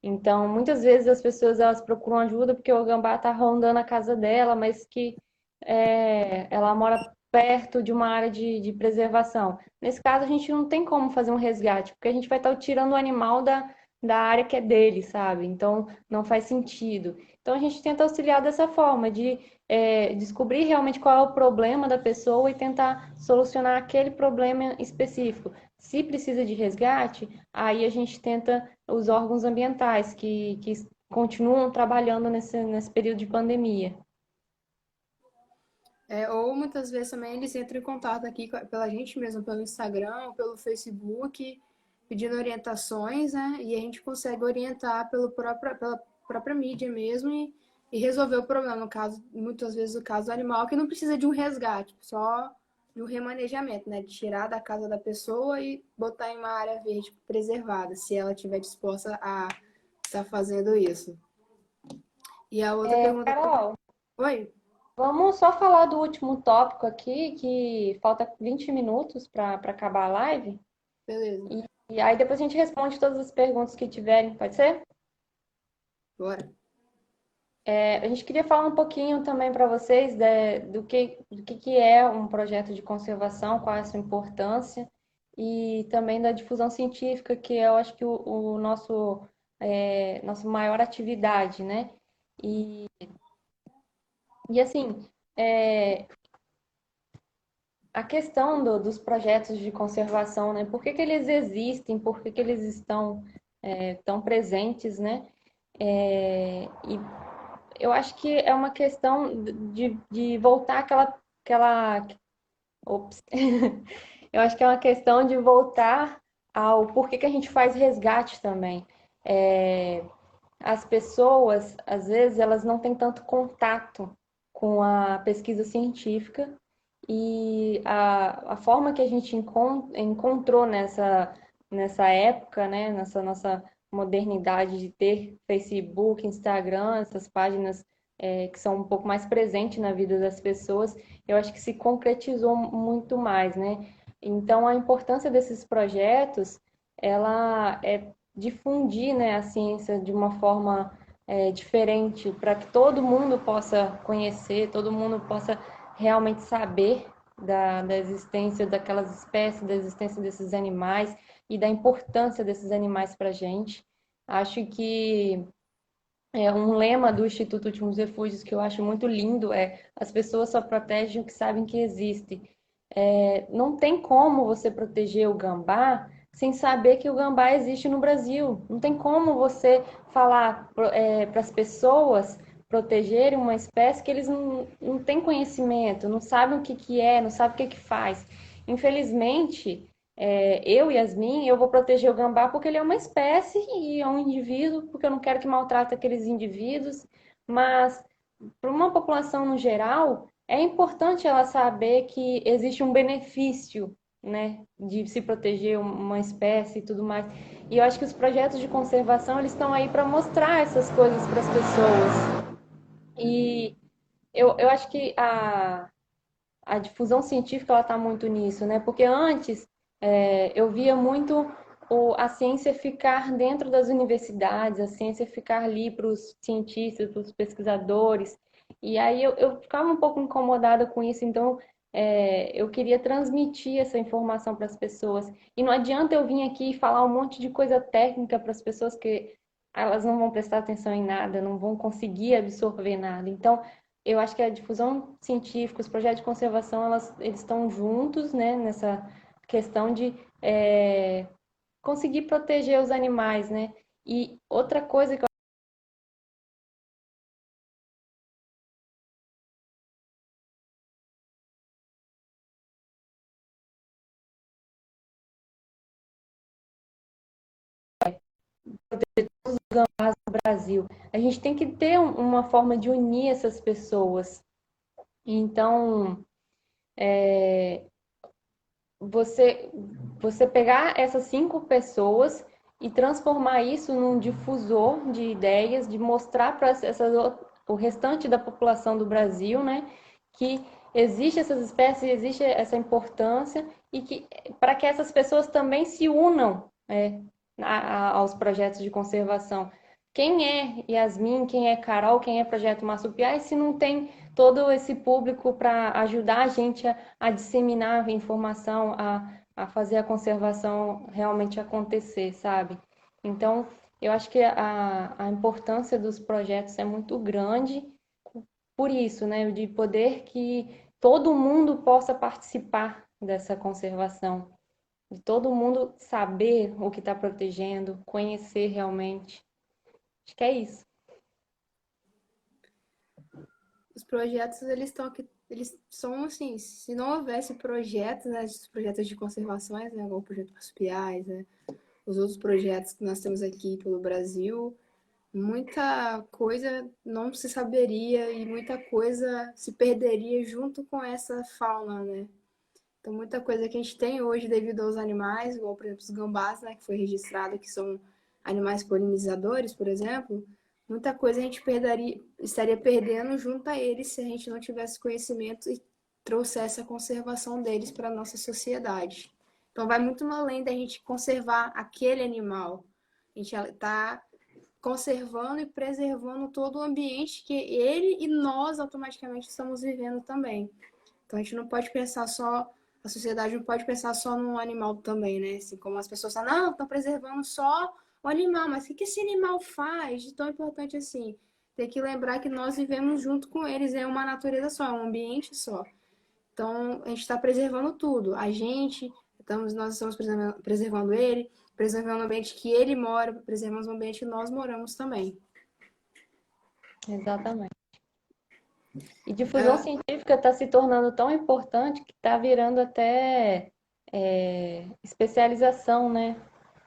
Então, muitas vezes as pessoas elas procuram ajuda porque o gambá está rondando a casa dela, mas que ela mora perto de uma área de preservação. Nesse caso, a gente não tem como fazer um resgate, porque a gente vai estar tirando o animal da área que é dele, sabe? Então, não faz sentido. Então, a gente tenta auxiliar dessa forma, de descobrir realmente qual é o problema da pessoa e tentar solucionar aquele problema específico. Se precisa de resgate, aí a gente tenta os órgãos ambientais que continuam trabalhando nesse período de pandemia.
Ou muitas vezes também eles entram em contato aqui pela gente mesmo, pelo Instagram, ou pelo Facebook, pedindo orientações, né? E a gente consegue orientar pela própria mídia mesmo e resolver o problema. No caso, muitas vezes o caso do animal, que não precisa de um resgate, só de um remanejamento, né? De tirar da casa da pessoa e botar em uma área verde preservada, se ela estiver disposta a estar fazendo isso. E a outra pergunta.
Carol,
Oi?
vamos só falar do último tópico aqui, que falta 20 minutos para acabar a live.
Beleza.
E aí depois a gente responde todas as perguntas que tiverem, pode ser?
Bora.
A gente queria falar um pouquinho também para vocês do que é um projeto de conservação, qual é a sua importância, e também da difusão científica, que eu acho que o nosso maior atividade, né? E assim, é, a questão dos projetos de conservação, né? Por que que eles existem? Por que que eles estão tão presentes, né? E eu acho que é uma questão de voltar ops. Eu acho que é uma questão de voltar ao porquê que a gente faz resgate também. É, as pessoas, às vezes, elas não têm tanto contato com a pesquisa científica e a forma que a gente encontrou nessa época, né, nessa nossa modernidade de ter Facebook, Instagram, essas páginas que são um pouco mais presentes na vida das pessoas, eu acho que se concretizou muito mais, né? Então, a importância desses projetos, ela é difundir, né, a ciência de uma forma diferente, para que todo mundo possa conhecer, todo mundo possa realmente saber da existência daquelas espécies, da existência desses animais e da importância desses animais para a gente. Acho que um lema do Instituto Últimos Refúgios que eu acho muito lindo é: as pessoas só protegem o que sabem que existe. Não tem como você proteger o gambá sem saber que o gambá existe no Brasil. Não tem como você falar para as pessoas protegerem uma espécie que eles não têm conhecimento, não sabem o que, que é, não sabem o que, que faz. Infelizmente, Yasmin, eu vou proteger o gambá porque ele é uma espécie e é um indivíduo, porque eu não quero que maltrate aqueles indivíduos, mas para uma população no geral, é importante ela saber que existe um benefício, né, de se proteger uma espécie e tudo mais. E eu acho que os projetos de conservação, eles estão aí para mostrar essas coisas para as pessoas. E eu acho que a difusão científica ela está muito nisso, né? Porque antes eu via muito a ciência ficar dentro das universidades, a ciência ficar ali para os cientistas, para os pesquisadores. E aí eu ficava um pouco incomodada com isso, então eu queria transmitir essa informação para as pessoas. E não adianta eu vir aqui e falar um monte de coisa técnica para as pessoas que elas não vão prestar atenção em nada, não vão conseguir absorver nada. Então, eu acho que a difusão científica, os projetos de conservação, eles estão juntos, né, nessa questão de conseguir proteger os animais, né? E outra coisa que eu acho no Brasil, a gente tem que ter uma forma de unir essas pessoas. Então, você, você pegar essas 5 pessoas e transformar isso num difusor de ideias, de mostrar para o restante da população do Brasil, né, que existe essas espécies, existe essa importância e que para que essas pessoas também se unam aos projetos de conservação. Quem é Yasmin, quem é Carol, quem é Projeto Marsupiais, se não tem todo esse público para ajudar a gente a disseminar a informação, a fazer a conservação realmente acontecer, sabe? Então, eu acho que a importância dos projetos é muito grande por isso, né? De poder que todo mundo possa participar dessa conservação, de todo mundo saber o que está protegendo, conhecer realmente. Acho que é isso.
Os projetos, eles estão aqui eles são assim, se não houvesse projetos, né, esses projetos de conservações, né, igual o projeto Marsupiais, né, os outros projetos que nós temos aqui pelo Brasil, muita coisa não se saberia e muita coisa se perderia junto com essa fauna, né? Então, muita coisa que a gente tem hoje devido aos animais, igual, por exemplo, os gambás, né, que foi registrado que são animais polinizadores, por exemplo, muita coisa a gente estaria perdendo junto a eles se a gente não tivesse conhecimento e trouxesse a conservação deles para a nossa sociedade. Então, vai muito além da gente conservar aquele animal. A gente está conservando e preservando todo o ambiente que ele e nós automaticamente estamos vivendo também. Então a gente não pode pensar só, a sociedade não pode pensar só no animal também, né? Assim como as pessoas falam, não, estão preservando só o animal, mas o que esse animal faz de tão importante assim? Tem que lembrar que nós vivemos junto com eles, é uma natureza só, é um ambiente só. Então a gente está preservando tudo. Nós estamos preservando ele, preservando o ambiente que ele mora, preservando o ambiente que nós moramos também.
Exatamente. E difusão
É,
científica está se tornando tão importante que está virando até especialização, né?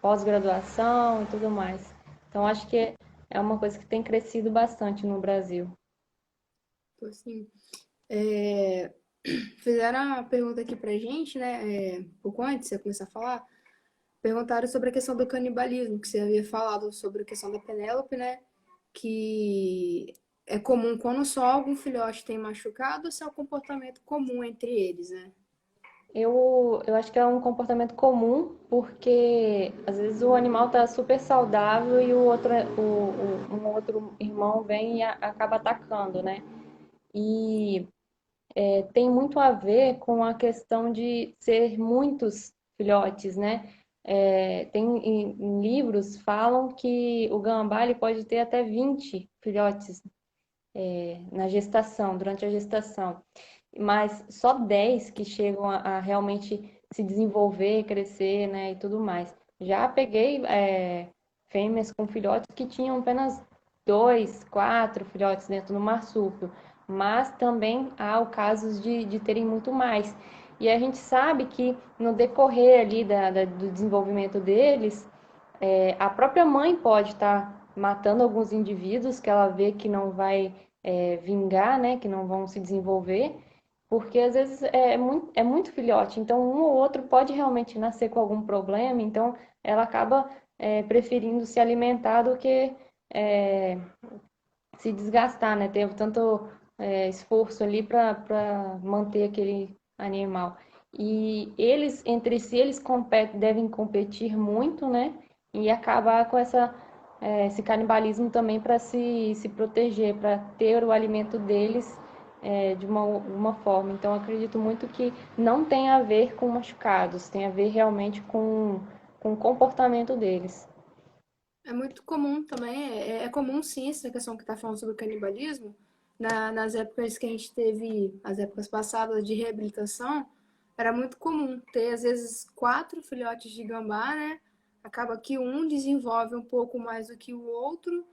Pós-graduação e tudo mais. Então, acho que é uma coisa que tem crescido bastante no Brasil.
assim, é, fizeram uma pergunta aqui pra gente, né? Pouco antes de você começar a falar, perguntaram sobre a questão do canibalismo, que você havia falado sobre a questão da Penélope, né? Que é comum quando só algum filhote tem machucado, se é um comportamento comum entre eles, né?
Eu acho que é um comportamento comum, porque às vezes o animal está super saudável e um outro irmão vem e acaba atacando, né? E tem muito a ver com a questão de ser muitos filhotes, né? Tem em livros falam que o gambá ele pode ter até 20 filhotes na gestação, durante a gestação, mas só 10 que chegam a realmente se desenvolver, crescer, né, e tudo mais. Já peguei fêmeas com filhotes que tinham apenas 2, 4 filhotes dentro do marsúpio, mas também há o casos de terem muito mais. E a gente sabe que no decorrer ali do desenvolvimento deles, a própria mãe pode estar matando alguns indivíduos que ela vê que não vai vingar, né, que não vão se desenvolver, porque às vezes é muito filhote, então um ou outro pode realmente nascer com algum problema, então ela acaba preferindo se alimentar do que é, se desgastar, né, ter tanto esforço ali para manter aquele animal. E eles, entre si, devem competir muito, né? E acabar com esse canibalismo também para se proteger, para ter o alimento deles de uma forma. Então, eu acredito muito que não tem a ver com machucados, tem a ver realmente com o comportamento deles.
É muito comum também, é comum sim essa questão que está falando sobre o canibalismo. Nas épocas que a gente teve, as épocas passadas de reabilitação, era muito comum ter às vezes 4 filhotes de gambá, né? Acaba que um desenvolve um pouco mais do que o outro,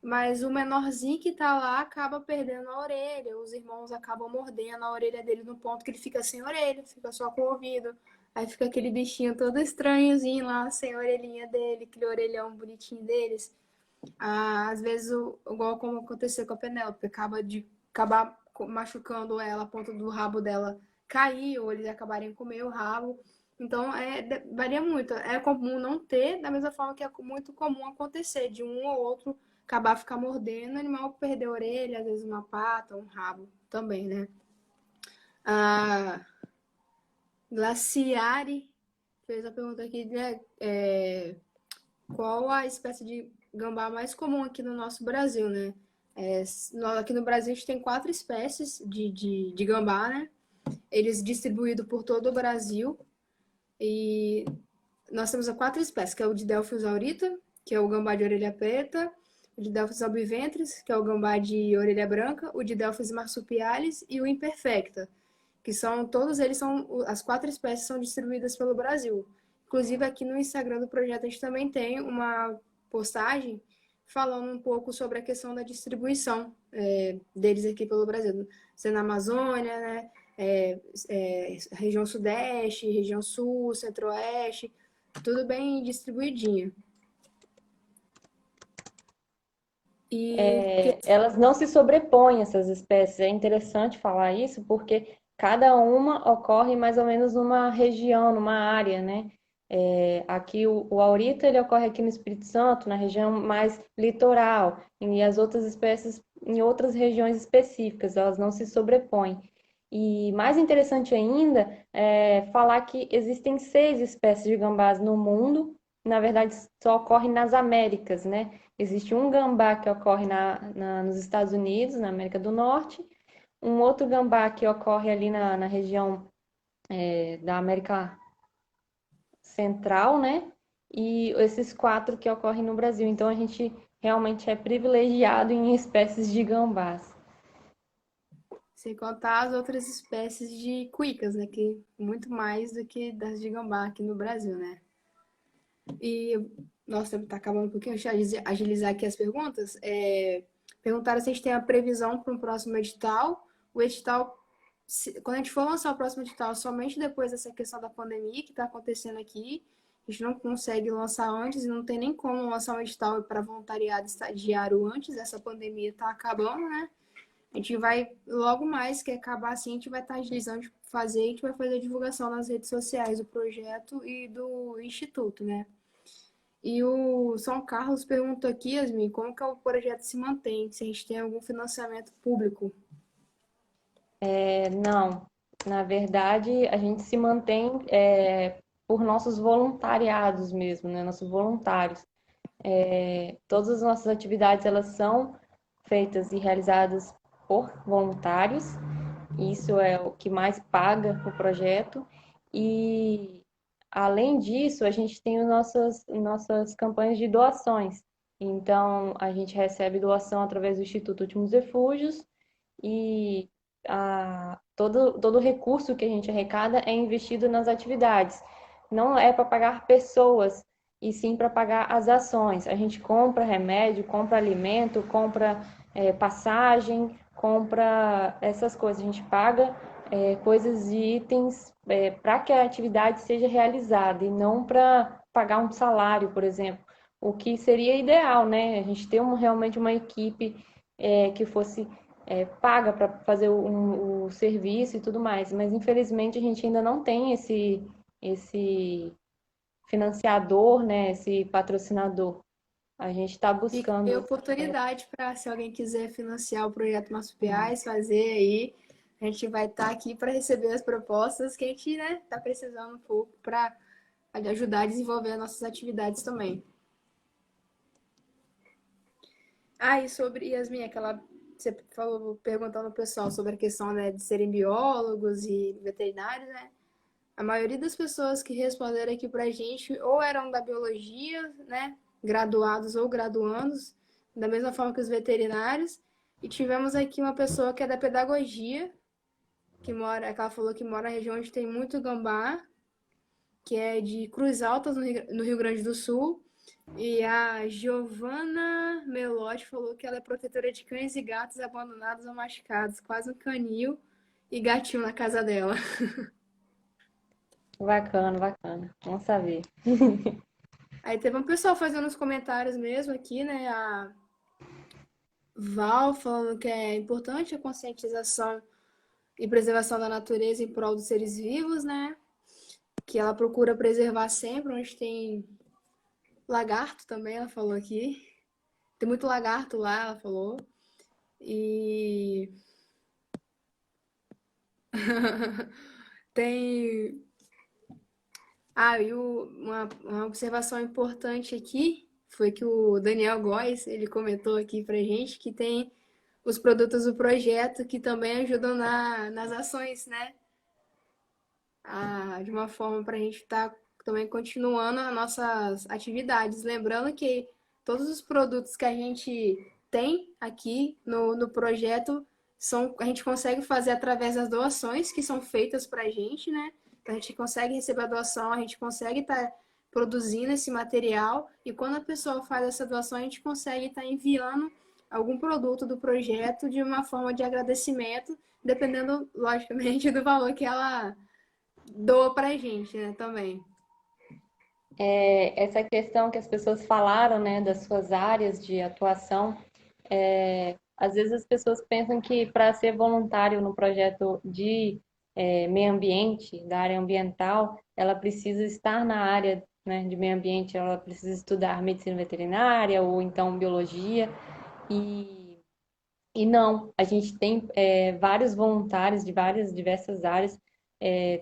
mas o menorzinho que tá lá acaba perdendo a orelha. Os irmãos acabam mordendo a orelha dele no ponto que ele fica sem orelha, fica só com o ouvido. Aí fica aquele bichinho todo estranhozinho lá, sem a orelhinha dele, aquele orelhão bonitinho deles. Às vezes, igual como aconteceu com a Penélope, acabar machucando ela a ponto do rabo dela cair, ou eles acabarem comer o rabo. Então, varia muito. É comum não ter, da mesma forma que é muito comum acontecer de um ou outro acabar ficar mordendo, o animal perder a orelha, às vezes uma pata, um rabo também, né? A Glaciari fez a pergunta aqui, né? Qual a espécie de gambá mais comum aqui no nosso Brasil, né? Aqui no Brasil a gente tem 4 espécies de gambá, né? Eles distribuídos por todo o Brasil. E nós temos 4 espécies, que é o de Delphis aurita, que é o gambá de orelha preta, o de Delphis albiventris, que é o gambá de orelha branca, o de Delphis marsupialis e o imperfecta, que são todos eles são as 4 espécies são distribuídas pelo Brasil. Inclusive aqui no Instagram do projeto a gente também tem uma postagem falando um pouco sobre a questão da distribuição deles aqui pelo Brasil, sendo na Amazônia, né? Região Sudeste, região Sul, Centro-Oeste, tudo bem distribuidinho.
Elas não se sobrepõem, essas espécies. É interessante falar isso porque cada uma ocorre mais ou menos numa região, numa área, né? Aqui o aurita ele ocorre aqui no Espírito Santo, na região mais litoral, e as outras espécies em outras regiões específicas, elas não se sobrepõem. E mais interessante ainda é falar que existem 6 espécies de gambás no mundo, na verdade só ocorrem nas Américas, né? Existe um gambá que ocorre nos Estados Unidos, na América do Norte, um outro gambá que ocorre ali na região da América Central, né? E esses 4 que ocorrem no Brasil. Então a gente realmente é privilegiado em espécies de gambás.
Sem contar as outras espécies de cuicas, né? Que muito mais do que das de gambá aqui no Brasil, né? E, nossa, tá acabando um pouquinho, deixa eu agilizar aqui as perguntas. Perguntaram se a gente tem a previsão para um próximo edital. O edital, quando a gente for lançar o próximo edital, somente depois dessa questão da pandemia que está acontecendo aqui, a gente não consegue lançar antes e não tem nem como lançar um edital para voluntariado estagiário antes dessa pandemia tá acabando, né? A gente vai, logo mais que acabar assim, a gente vai estar agilizando de fazer, a gente vai fazer a divulgação nas redes sociais do projeto e do instituto, né? E o São Carlos perguntou aqui, Yasmin, como que o projeto se mantém, se a gente tem algum financiamento público.
Não, na verdade, a gente se mantém por nossos voluntariados mesmo, né? Nossos voluntários. Todas as nossas atividades, elas são feitas e realizadas por voluntários. Isso é o que mais paga o projeto. E, além disso, a gente tem nossas campanhas de doações. Então, a gente recebe doação através do Instituto Últimos Refúgios e todo o recurso que a gente arrecada é investido nas atividades. Não é para pagar pessoas, e sim para pagar as ações. A gente compra remédio, compra alimento, compra passagem, compra essas coisas. A gente paga coisas e itens para que a atividade seja realizada e não para pagar um salário, por exemplo. O que seria ideal, né? A gente ter realmente uma equipe que fosse paga para fazer o serviço e tudo mais, mas infelizmente a gente ainda não tem esse financiador, né, esse patrocinador. A gente está
Fica aí a
buscando.
oportunidade para, se alguém quiser financiar o projeto Marsupiais, fazer aí. A gente vai estar aqui para receber as propostas que a gente, né, está precisando um pouco para ajudar a desenvolver as nossas atividades também. E sobre Yasmin, você falou perguntando ao pessoal sobre a questão, né, de serem biólogos e veterinários, né? A maioria das pessoas que responderam aqui pra gente ou eram da biologia, né, graduados ou graduandos, da mesma forma que os veterinários, e tivemos aqui uma pessoa que é da pedagogia, que ela falou que mora na região onde tem muito gambá, que é de Cruz Altas, no Rio Grande do Sul. E a Giovana Melotti falou que ela é protetora de cães e gatos abandonados ou machucados, quase um canil e gatinho na casa dela.
Bacana, bacana. Vamos saber.
Aí teve um pessoal fazendo uns comentários mesmo aqui, né? A Val falando que é importante a conscientização e preservação da natureza em prol dos seres vivos, né? Que ela procura preservar sempre onde tem lagarto também, ela falou aqui. Tem muito lagarto lá, ela falou. E tem. Uma observação importante aqui foi que o Daniel Góes, ele comentou aqui pra gente que tem os produtos do projeto que também ajudam nas ações, né? De uma forma para a gente estar também continuando as nossas atividades. Lembrando que todos os produtos que a gente tem aqui no projeto a gente consegue fazer através das doações que são feitas para a gente, né? Então a gente consegue receber a doação, a gente consegue estar produzindo esse material, e quando a pessoa faz essa doação, a gente consegue estar enviando algum produto do projeto de uma forma de agradecimento, dependendo, logicamente, do valor que ela doa para a gente, né, também.
Essa questão que as pessoas falaram, né, das suas áreas de atuação, às vezes as pessoas pensam que para ser voluntário no projeto de meio ambiente, da área ambiental, ela precisa estar na área, né, de meio ambiente, ela precisa estudar medicina veterinária ou então biologia. E, e não, a gente tem vários voluntários de várias diversas áreas.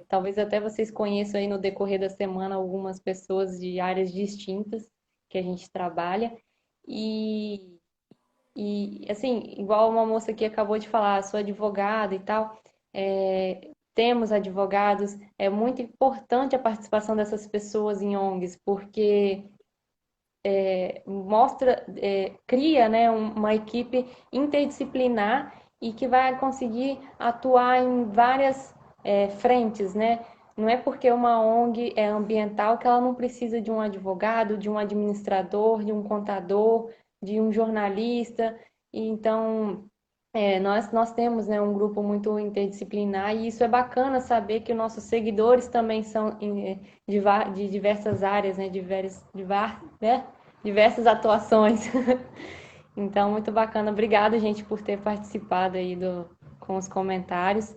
Talvez até vocês conheçam aí no decorrer da semana algumas pessoas de áreas distintas que a gente trabalha. E assim, igual uma moça que acabou de falar, sou advogada e tal, temos advogados, é muito importante a participação dessas pessoas em ONGs, porque mostra, cria, né, uma equipe interdisciplinar e que vai conseguir atuar em várias frentes, né? Não é porque uma ONG é ambiental que ela não precisa de um advogado, de um administrador, de um contador, de um jornalista. Então, nós temos, né, um grupo muito interdisciplinar e isso é bacana saber que nossos seguidores também são de diversas áreas, né, né, diversas atuações. Então, muito bacana. Obrigada, gente, por ter participado aí com os comentários.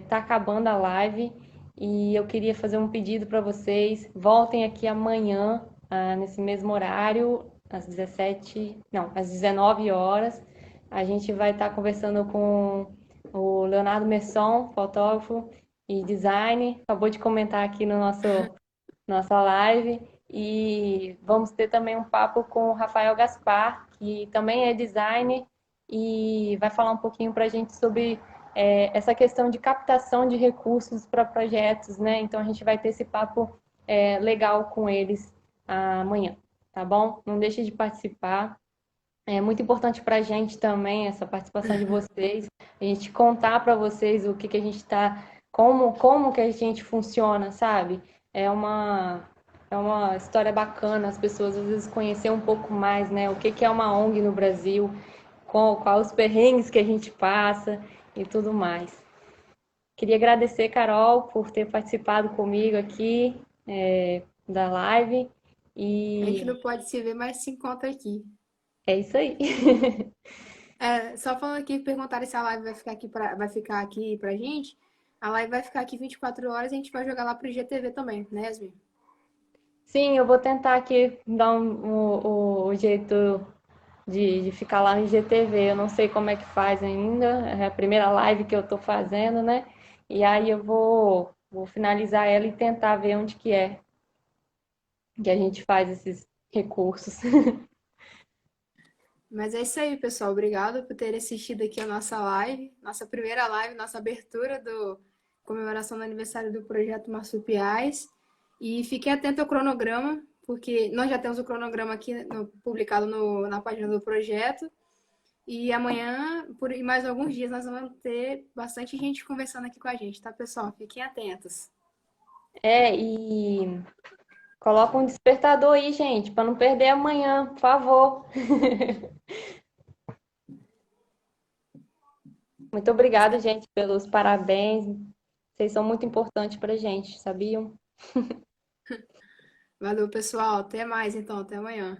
Tá acabando a live e eu queria fazer um pedido para vocês. Voltem aqui amanhã, nesse mesmo horário, às 17, não, às 19 horas. A gente vai estar conversando com o Leonardo Messon, fotógrafo e design. Acabou de comentar aqui no nossa live. E vamos ter também um papo com o Rafael Gaspar, que também é designer e vai falar um pouquinho para a gente sobre essa questão de captação de recursos para projetos, né? Então a gente vai ter esse papo legal com eles amanhã, tá bom? Não deixe de participar. É muito importante para a gente também essa participação de vocês, a gente contar para vocês o que que a gente está, como que a gente funciona, sabe? É uma, é uma história bacana, as pessoas às vezes conhecer um pouco mais, né? O que que é uma ONG no Brasil, qual os perrengues que a gente passa e tudo mais. Queria agradecer, Carol, por ter participado comigo aqui da live
A gente
e
não pode se ver, mas se encontra aqui.
é isso aí.
Só falando aqui, perguntaram se a live vai ficar aqui pra gente. A live vai ficar aqui 24 horas e a gente vai jogar lá pro IGTV também, né, Yasmin?
Sim, eu vou tentar aqui dar o jeito de ficar lá no IGTV. Eu não sei como é que faz ainda, é a primeira live que eu tô fazendo, né? E aí eu vou finalizar ela e tentar ver onde que a gente faz esses recursos.
Mas é isso aí, pessoal. Obrigado por ter assistido aqui a nossa live, nossa primeira live, nossa abertura do comemoração do aniversário do projeto Marsupiais. E fiquem atentos ao cronograma, porque nós já temos o cronograma aqui publicado na página do projeto. E amanhã, e mais alguns dias, nós vamos ter bastante gente conversando aqui com a gente, tá, pessoal? Fiquem atentos.
E coloca um despertador aí, gente, para não perder amanhã, por favor. Muito obrigada, gente, pelos parabéns. Vocês são muito importantes pra gente, sabiam?
Valeu, pessoal. Até mais, então. Até amanhã.